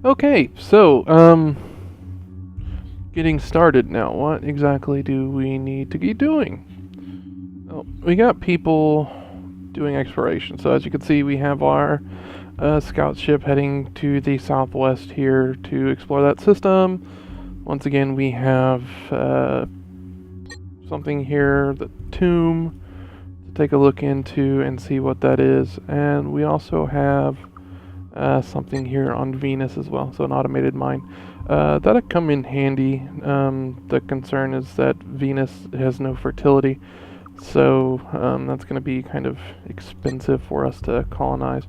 Okay, so, getting started now. What exactly do we need to be doing? Well, we got people doing exploration. So as you can see, we have our scout ship heading to the southwest here to explore that system. Once again, we have something here, the tomb, to take a look into and see what that is. And we also have something here on Venus as well, so an automated mine. That'll come in handy. The concern is that Venus has no fertility, so that's going to be kind of expensive for us to colonize.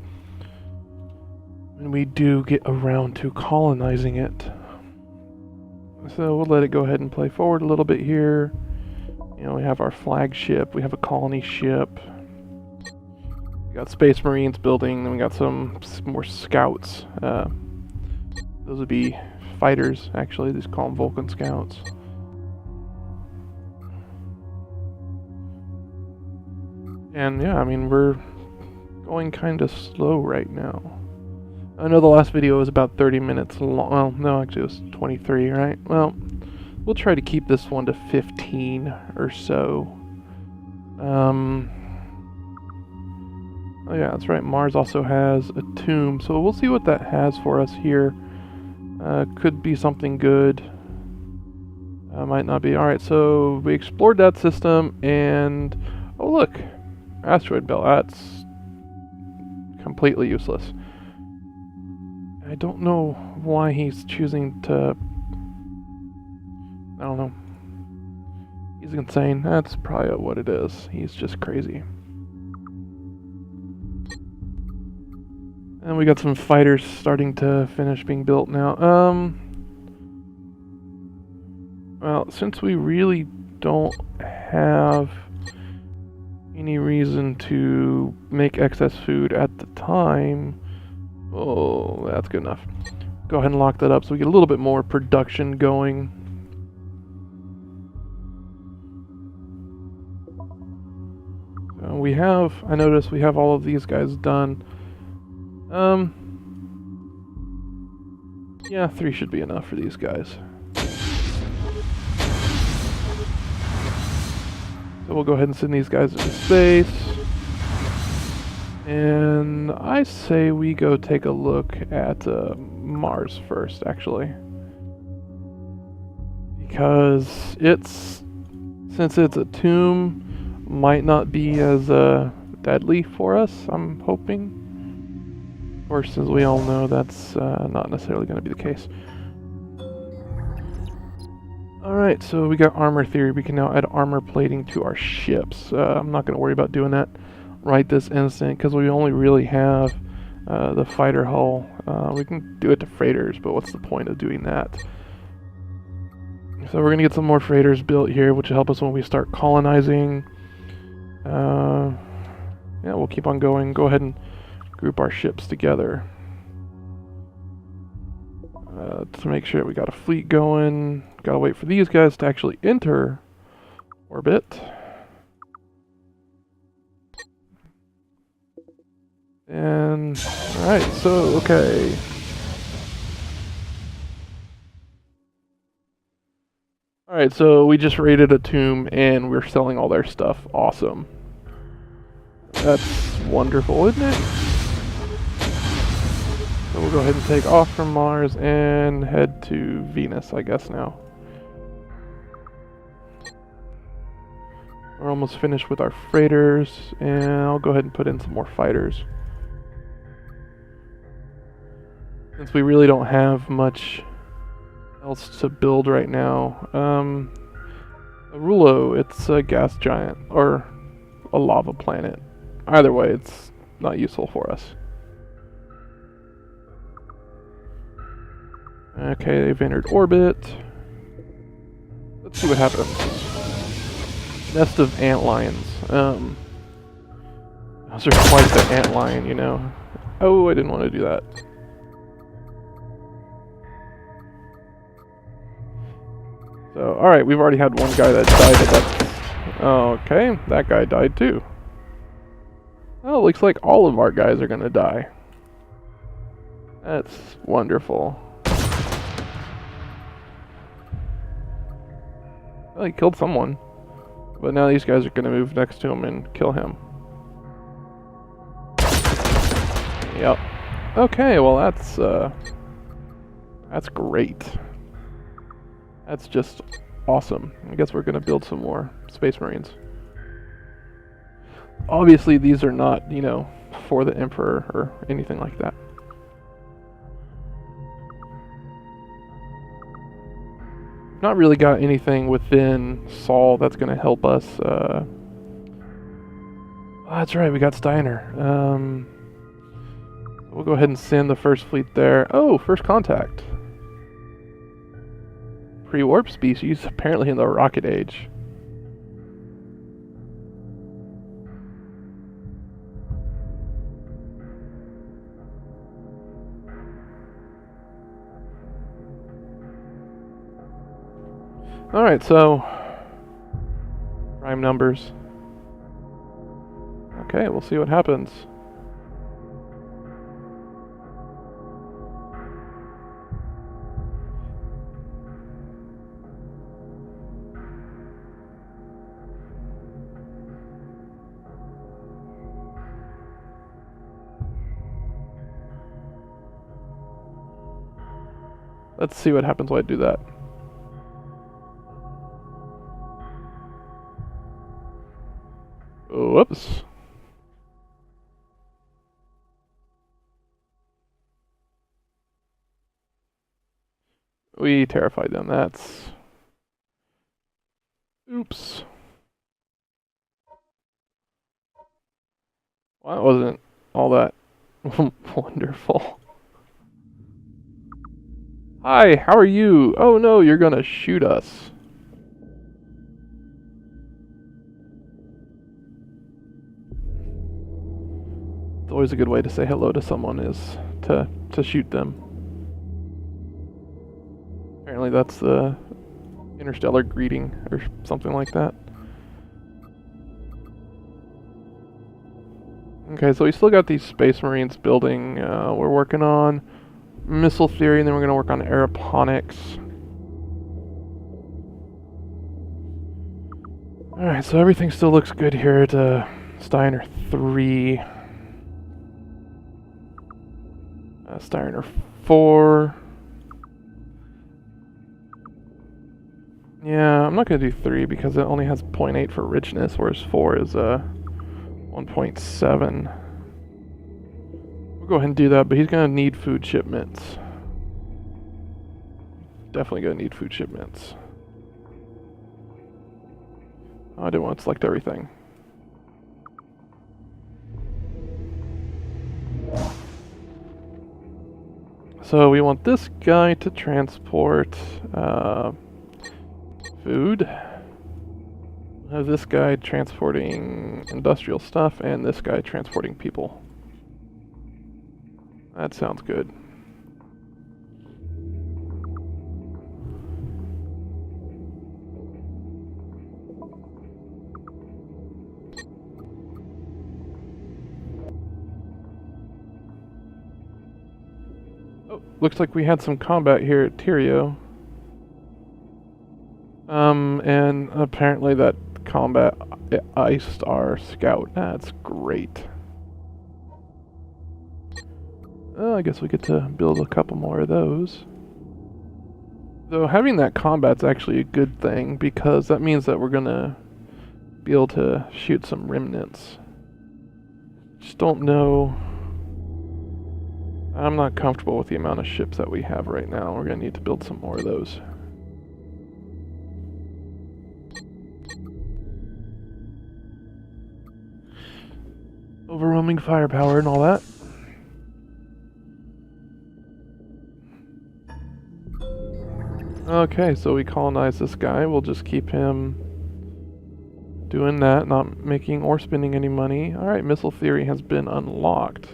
When we do get around to colonizing it. So we'll let it go ahead and play forward a little bit here. You know, we have our flagship, we have a colony ship. We got Space Marines building, then we got some more scouts. Those would be fighters, actually. These call them Vulcan scouts. And yeah, I mean, we're going kind of slow right now. I know the last video was about 30 minutes long. Well, no, actually it was 23, right? Well, we'll try to keep this one to 15 or so. Oh yeah, that's right. Mars also has a tomb, so we'll see what that has for us here. Could be something good. Might not be. Alright, so we explored that system, and... oh look! Asteroid belt. That's completely useless. I don't know why he's choosing to... I don't know. He's insane. That's probably what it is. He's just crazy. And we got some fighters starting to finish being built now. Well, since we really don't have any reason to make excess food at the time... oh, that's good enough. Go ahead and lock that up so we get a little bit more production going. We have, I noticed we have all of these guys done. Yeah, 3 should be enough for these guys. So we'll go ahead and send these guys into space. And I say we go take a look at Mars first, actually. Because since it's a tomb, might not be as deadly for us, I'm hoping. Of course, as we all know, that's not necessarily going to be the case. Alright, so we got armor theory. We can now add armor plating to our ships. I'm not going to worry about doing that right this instant, because we only really have the fighter hull. We can do it to freighters, but what's the point of doing that? So we're going to get some more freighters built here, which will help us when we start colonizing. Yeah, we'll keep on going. Go ahead and group our ships together. To make sure that we got a fleet going. Gotta wait for these guys to actually enter orbit. And, alright, so, okay. Alright, so we just raided a tomb and we're selling all their stuff. Awesome. That's wonderful, isn't it? So we'll go ahead and take off from Mars and head to Venus, I guess, now. We're almost finished with our freighters, and I'll go ahead and put in some more fighters. Since we really don't have much else to build right now. Arulo, it's a gas giant, or a lava planet. Either way, it's not useful for us. Okay, they've entered orbit. Let's see what happens. Nest of antlions. Those are quite the antlion, you know. Oh, I didn't want to do that. So, alright, we've already had one guy that died at that. Okay, that guy died too. Well, it looks like all of our guys are gonna die. That's wonderful. Well, he killed someone. But now these guys are going to move next to him and kill him. Yep. Okay, well that's great. That's just awesome. I guess we're going to build some more Space Marines. Obviously, these are not, you know, for the Emperor or anything like that. Not really got anything within Saul that's going to help us. Oh, that's right, we got Steiner. We'll go ahead and send the first fleet there. Oh, first contact. Pre-warp species, apparently in the Rocket Age. Alright, so prime numbers. Okay, we'll see what happens. Let's see what happens when I do that. Whoops. We terrified them. That's... Oops. Well, that wasn't all that wonderful. Hi, how are you? Oh no, you're gonna shoot us. It's always a good way to say hello to someone is to shoot them. Apparently that's the interstellar greeting or something like that. Okay, so we still got these Space Marines building. We're working on missile theory, and then we're going to work on aeroponics. Alright, so everything still looks good here at Steiner 3. Steiner 4. Yeah, I'm not going to do 3 because it only has 0.8 for richness, whereas 4 is 1.7. We'll go ahead and do that, but he's going to need food shipments. Definitely going to need food shipments. Oh, I didn't want to select everything. So we want this guy to transport food. Have this guy transporting industrial stuff, and this guy transporting people. That sounds good. Oh, looks like we had some combat here at Tyrio. And apparently that combat iced our scout. That's great. I guess we get to build a couple more of those. Though having that combat's actually a good thing, because that means that we're gonna be able to shoot some remnants. Just don't know. I'm not comfortable with the amount of ships that we have right now. We're gonna need to build some more of those. Overwhelming firepower and all that. Okay, so we colonize this guy. We'll just keep him doing that, not making or spending any money. Alright, missile theory has been unlocked.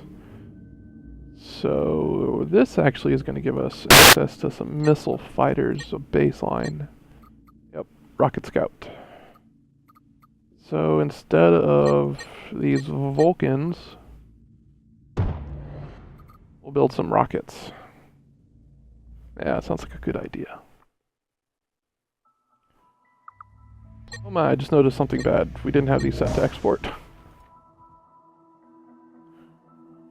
So this actually is going to give us access to some missile fighters, a baseline. Yep, Rocket Scout. So instead of these Vulcans, We'll build some rockets. Yeah, sounds like a good idea. Oh my, I just noticed something bad. We didn't have these set to export.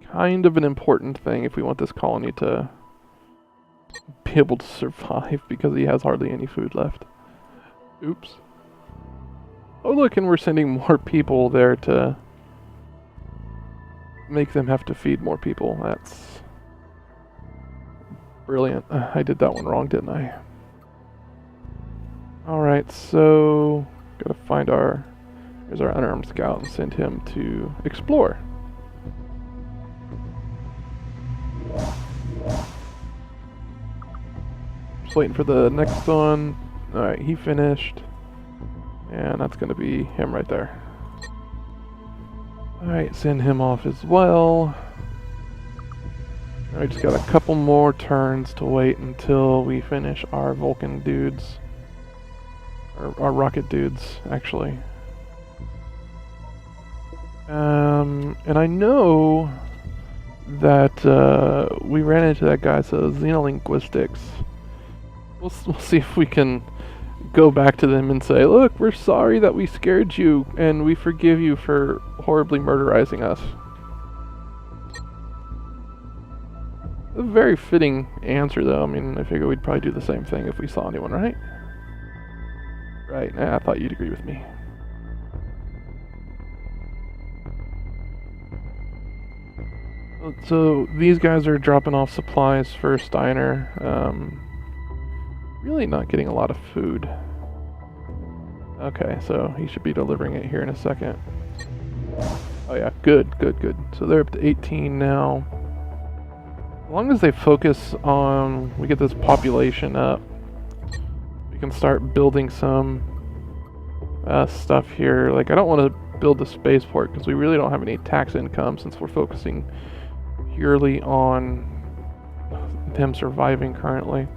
Kind of an important thing if we want this colony to be able to survive, because he has hardly any food left. Oops. Oh look, and we're sending more people there to make them have to feed more people. That's brilliant. I did that one wrong, didn't I? Alright, so gotta find here's our unarmed scout and send him to explore. Just waiting for the next one. Alright, he finished. And that's gonna be him right there. Alright, send him off as well. I just got a couple more turns to wait until we finish our Vulcan dudes. Or our rocket dudes, actually. And I know that we ran into that guy, so Xenolinguistics. We'll see if we can go back to them and say, look, we're sorry that we scared you, and we forgive you for horribly murderizing us. A very fitting answer, though. I mean, I figure we'd probably do the same thing if we saw anyone, right? Right, I thought you'd agree with me. So, these guys are dropping off supplies for Steiner. Really not getting a lot of food. Okay, so he should be delivering it here in a second. Oh yeah, good. So they're up to 18 now. As long as they focus on, we get this population up, we can start building some stuff here. Like, I don't want to build the spaceport because we really don't have any tax income since we're focusing purely on them surviving currently.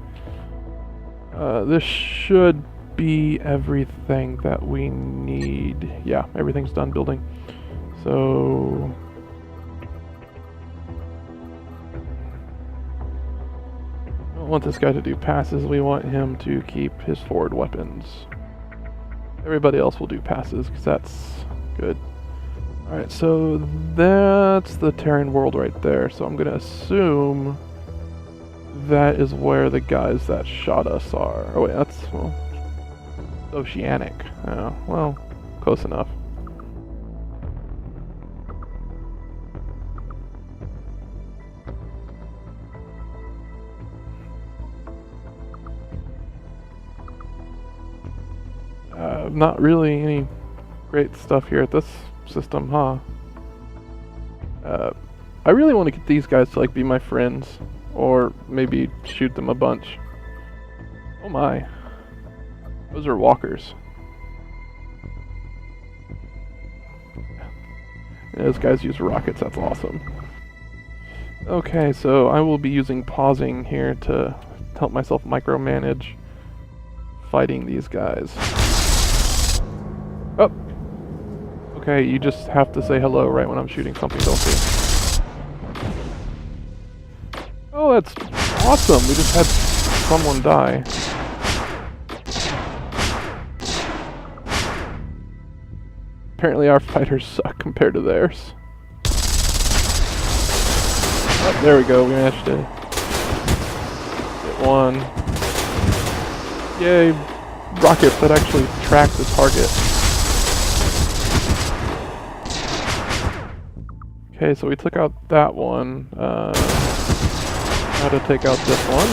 This should be everything that we need. Yeah, everything's done building. So we don't want this guy to do passes. We want him to keep his forward weapons. Everybody else will do passes because that's good. Alright, so that's the Terran world right there. So I'm going to assume that is where the guys that shot us are. Oh wait, that's, well, oceanic. Oh, well, close enough. Not really any great stuff here at this system, huh? I really want to get these guys to like be my friends, or maybe shoot them a bunch. Oh my. Those are walkers. Yeah, those guys use rockets, that's awesome. Okay, so I will be using pausing here to help myself micromanage fighting these guys. Oh! Okay, you just have to say hello right when I'm shooting something, don't you? Oh, that's awesome! We just had someone die. Apparently our fighters suck compared to theirs. Oh, there we go, we managed to get one. Yay, rockets that actually track the target. Okay, so we took out that one. How to take out this one.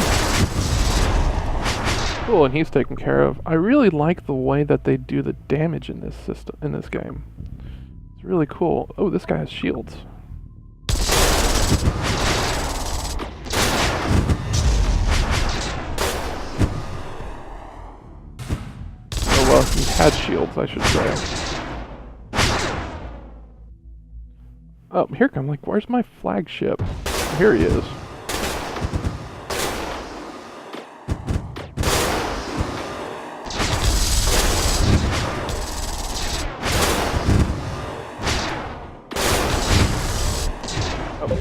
Cool, and he's taken care of. I really like the way that they do the damage in this system, in this game. It's really cool. Oh, this guy has shields. Oh well, he had shields, I should say. Oh, here come, like, where's my flagship? Here he is.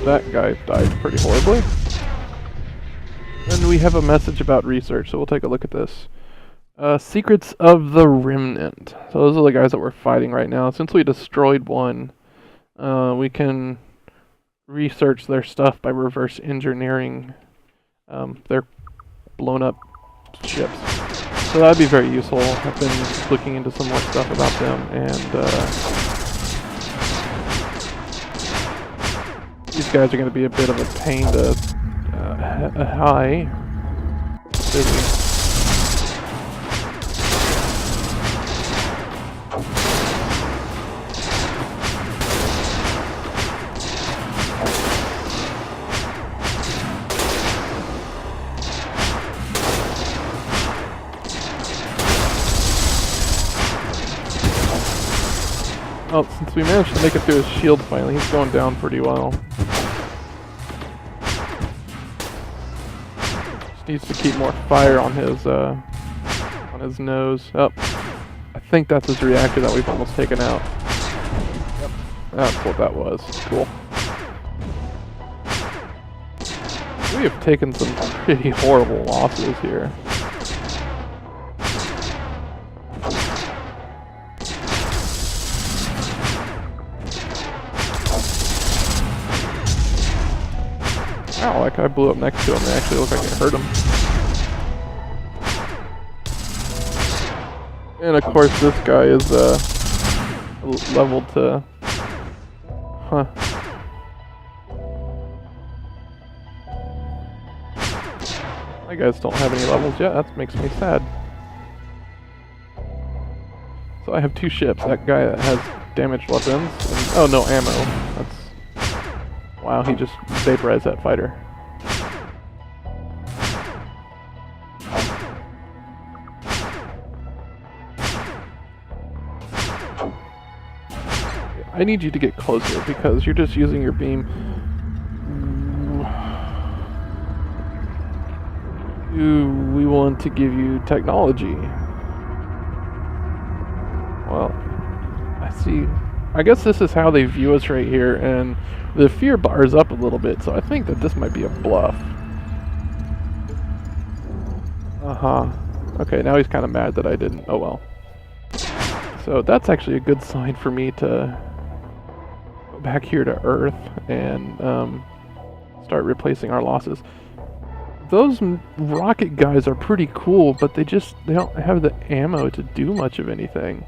that guy died pretty horribly. And we have a message about research, so we'll take a look at this. Secrets of the Remnant. So those are the guys that we're fighting right now. Since we destroyed one, we can research their stuff by reverse engineering their blown up ships. So that'd be very useful. I've been looking into some more stuff about them, and these guys are going to be a bit of a pain to hi. Busy. Well, since we managed to make it through his shield finally, he's going down pretty well. Just needs to keep more fire on his nose. Oh, I think that's his reactor that we've almost taken out. Yep, that's what that was. Cool. We have taken some pretty horrible losses here. Wow, that guy blew up next to him. It actually looked like it hurt him. And of course this guy is leveled to... Huh. My guys don't have any levels yet. That makes me sad. So I have two ships. That guy that has damaged weapons. And, oh, no ammo. That's... Wow, he just vaporized that fighter. I need you to get closer because you're just using your beam. We want to give you technology. Well, I see. I guess this is how they view us right here, and the fear bar is up a little bit, so I think that this might be a bluff. Uh-huh. Okay, now he's kind of mad that I didn't. Oh well. So that's actually a good sign for me to go back here to Earth and start replacing our losses. Those rocket guys are pretty cool, but they don't have the ammo to do much of anything.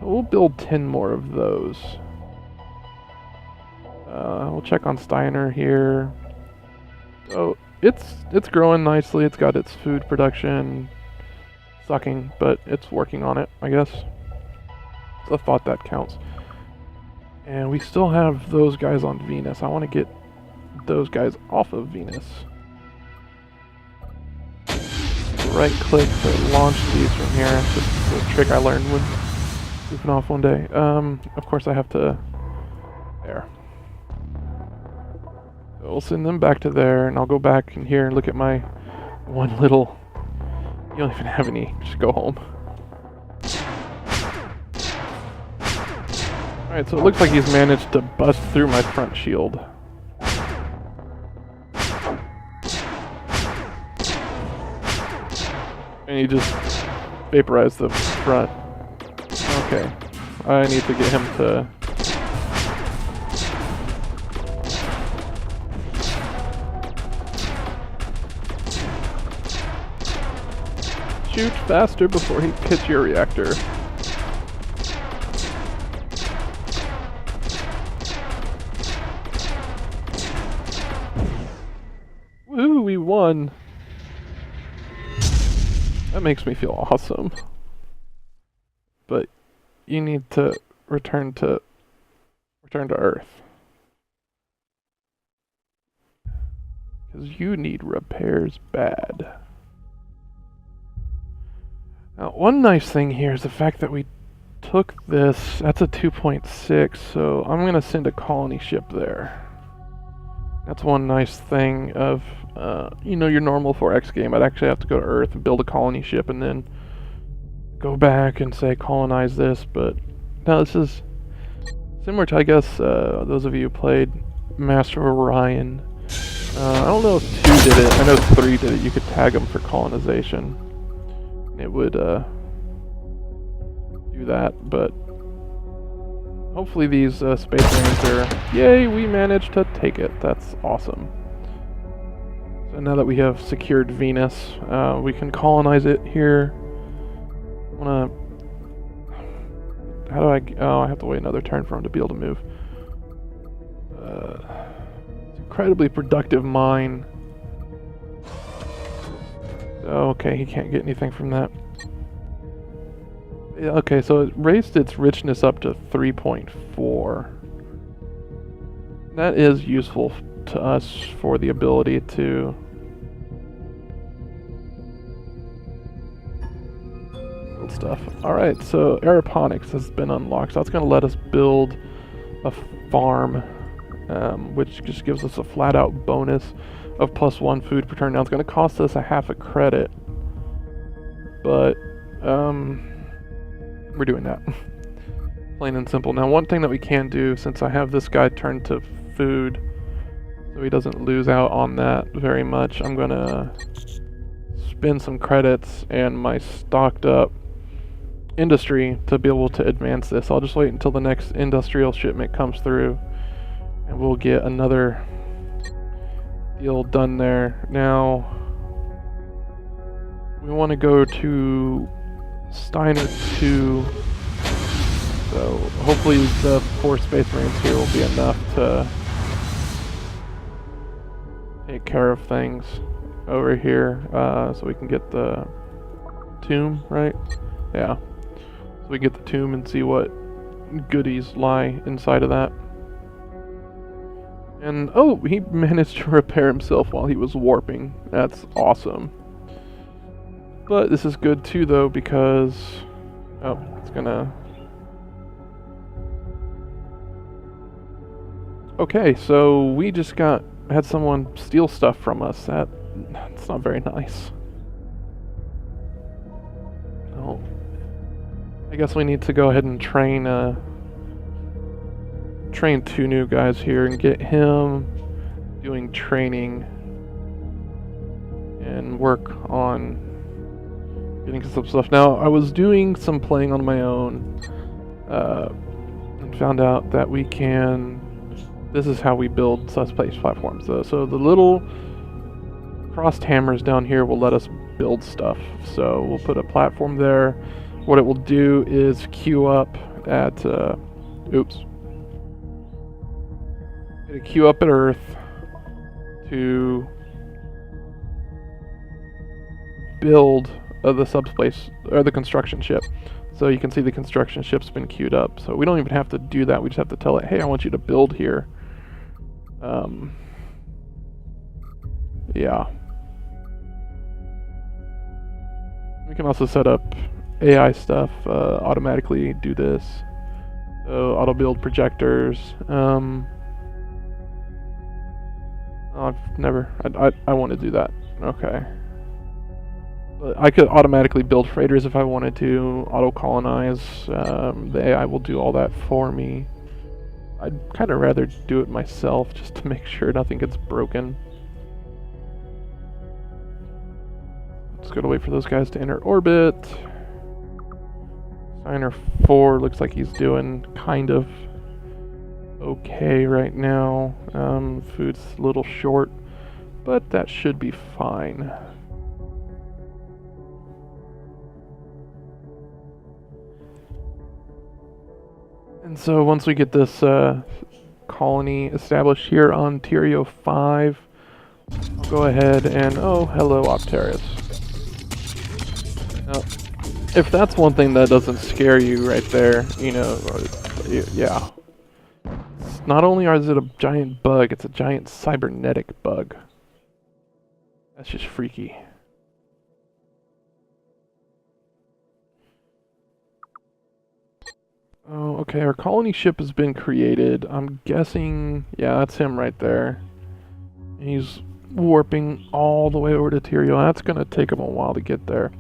We'll build 10 more of those. We'll check on Steiner here. So it's growing nicely. It's got its food production sucking, but it's working on it, I guess. So I thought that counts. And we still have those guys on Venus. I want to get those guys off of Venus. Right click to launch these from here. It's just a trick I learned when goofing off one day. Of course I have to... There. So we'll send them back to there, and I'll go back in here and look at my one little... You don't even have any. Just go home. Alright, so it looks like he's managed to bust through my front shield. And he just vaporized the front. Okay. I need to get him to... Shoot faster before he hits your reactor. Woo, we won. That makes me feel awesome. But you need to return to Earth. Because you need repairs bad. Now, one nice thing here is the fact that we took this. That's a 2.6, so I'm going to send a colony ship there. That's one nice thing of, you know, your normal 4X game. I'd actually have to go to Earth and build a colony ship and then go back and say colonize this, but no, this is Similar to, I guess, those of you who played Master of Orion. I don't know if 2 did it. I know 3 did it. You could tag them for colonization. It would do that, but hopefully these space marines are... Yay, we managed to take it. That's awesome. So now that we have secured Venus, we can colonize it here. How do I... Oh, I have to wait another turn for him to be able to move. Incredibly productive mine. Okay, he can't get anything from that. Yeah, okay, so it raised its richness up to 3.4. That is useful to us for the ability to build stuff. Alright, so aeroponics has been unlocked, so that's going to let us build a farm. Which just gives us a flat-out bonus of +1 food per turn. Now it's going to cost us a half a credit, but we're doing that. Plain and simple. Now one thing that we can do, since I have this guy turned to food, so he doesn't lose out on that very much, I'm going to spend some credits and my stocked up industry to be able to advance this. I'll just wait until the next industrial shipment comes through, and we'll get another deal done there. Now, we want to go to Steiner 2. So, hopefully the 4 Space Marines here will be enough to take care of things over here. So we can get the tomb, right? Yeah. So we get the tomb and see what goodies lie inside of that. And, oh, he managed to repair himself while he was warping. That's awesome. But this is good too, though, because... Oh, it's gonna... Okay, so we just had someone steal stuff from us. That's not very nice. Oh. I guess we need to go ahead and train 2 new guys here and get him doing training and work on getting some stuff. Now, I was doing some playing on my own and found out that we can... This is how we build space platforms. So the little crossed hammers down here will let us build stuff. So we'll put a platform there. What it will do is queue up at... oops. It'll queue up at Earth to build the subspace, or the construction ship. So you can see the construction ship's been queued up. So we don't even have to do that. We just have to tell it, hey, I want you to build here. Yeah. We can also set up AI stuff, automatically do this. So auto build projectors. I want to do that. Okay. But I could automatically build freighters if I wanted to, auto colonize. The AI will do all that for me. I'd kind of rather do it myself just to make sure nothing gets broken. Just gotta wait for those guys to enter orbit. Steiner 4 looks like he's doing kind of okay right now. Food's a little short, but that should be fine. And so once we get this colony established here on Tyrio 5, I'll go ahead and... Oh, hello, Opterius. Now, if that's one thing that doesn't scare you right there, you know, yeah. Not only is it a giant bug, it's a giant cybernetic bug. That's just freaky. Oh, okay, our colony ship has been created. I'm guessing... Yeah, that's him right there. He's warping all the way over to Tyrio. That's going to take him a while to get there.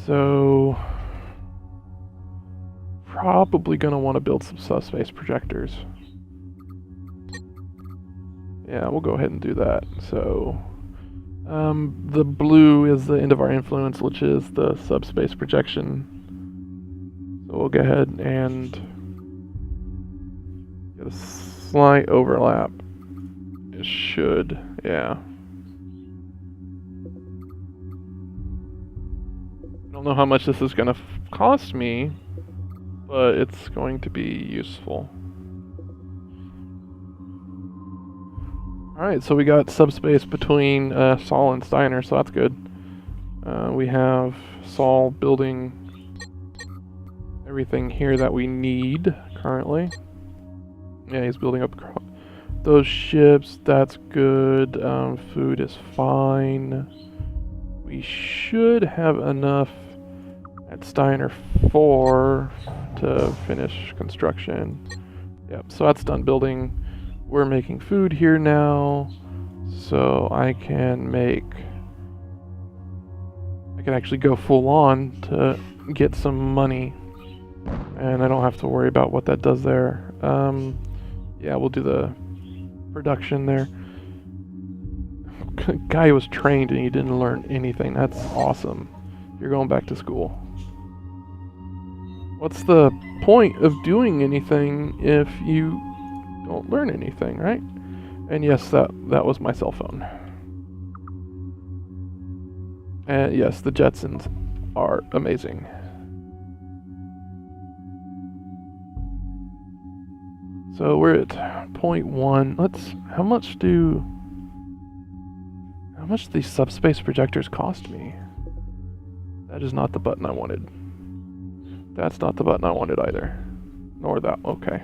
So... probably going to want to build some subspace projectors. Yeah, we'll go ahead and do that. So, the blue is the end of our influence, which is the subspace projection. So we'll go ahead and get a slight overlap. It should, yeah. I don't know how much this is going to cost me, but it's going to be useful. Alright, so we got subspace between Sol and Steiner, so that's good. We have Sol building everything here that we need currently. Yeah, he's building up those ships, that's good. Food is fine. We should have enough at Steiner 4 to finish construction. Yep, so that's done building. We're making food here now, so I can actually go full on to get some money, and I don't have to worry about what that does there. Yeah, we'll do the production there. Guy was trained and he didn't learn anything. That's awesome. You're going back to school. What's the point of doing anything if you don't learn anything, right? And yes, that was my cell phone. And yes, the Jetsons are amazing. So we're at 0.1. How much do these subspace projectors cost me? That is not the button I wanted. That's not the button I wanted either. Nor that. Okay.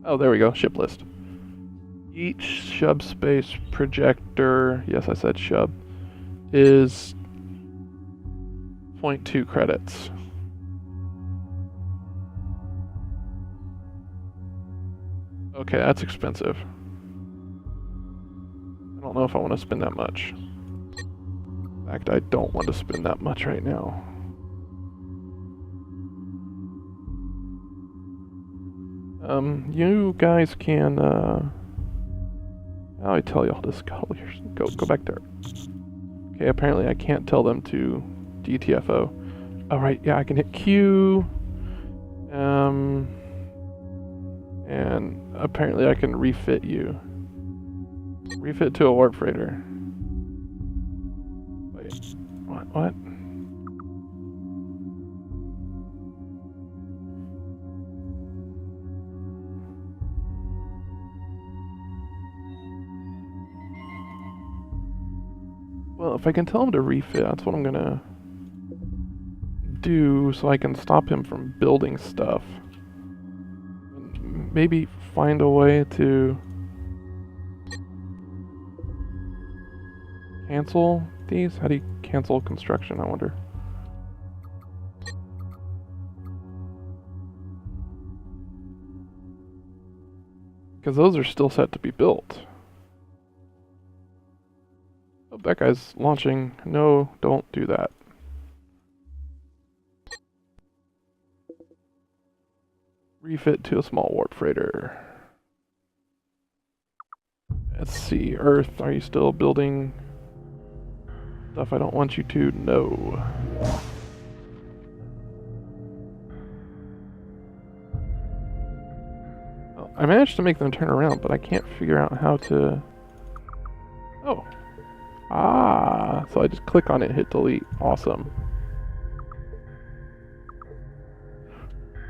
Oh, there we go. Ship list. Each subspace projector, yes, I said shub, is 0.2 credits. Okay, that's expensive. I don't know if I want to spend that much. In fact, I don't want to spend that much right now. You guys can, how do I tell y'all to scuttle here? Go back there. Okay, apparently I can't tell them to DTFO. Oh, right, yeah, I can hit Q. And apparently I can refit you. Refit to a warp freighter. Wait, what? Well, if I can tell him to refit, that's what I'm gonna do so I can stop him from building stuff. Maybe find a way to cancel these? How do you cancel construction, I wonder? Because those are still set to be built. Oh, that guy's launching. No, don't do that. Refit to a small warp freighter. Let's see, Earth, are you still building stuff I don't want you to? No. Well, I managed to make them turn around, but I can't figure out how to... Oh. Ah, so I just click on it and hit delete. Awesome.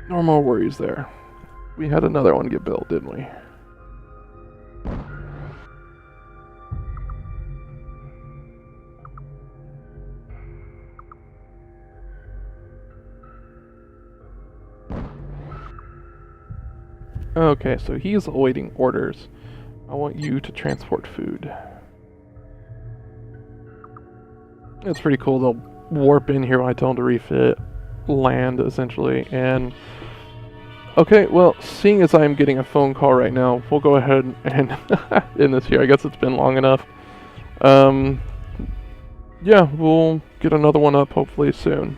No more worries there. We had another one get built, didn't we? Okay, so he's awaiting orders. I want you to transport food. It's pretty cool. They'll warp in here when I tell them to refit, land, essentially, and... Okay, well, seeing as I'm getting a phone call right now, we'll go ahead and end this here. I guess it's been long enough. Yeah, we'll get another one up hopefully soon.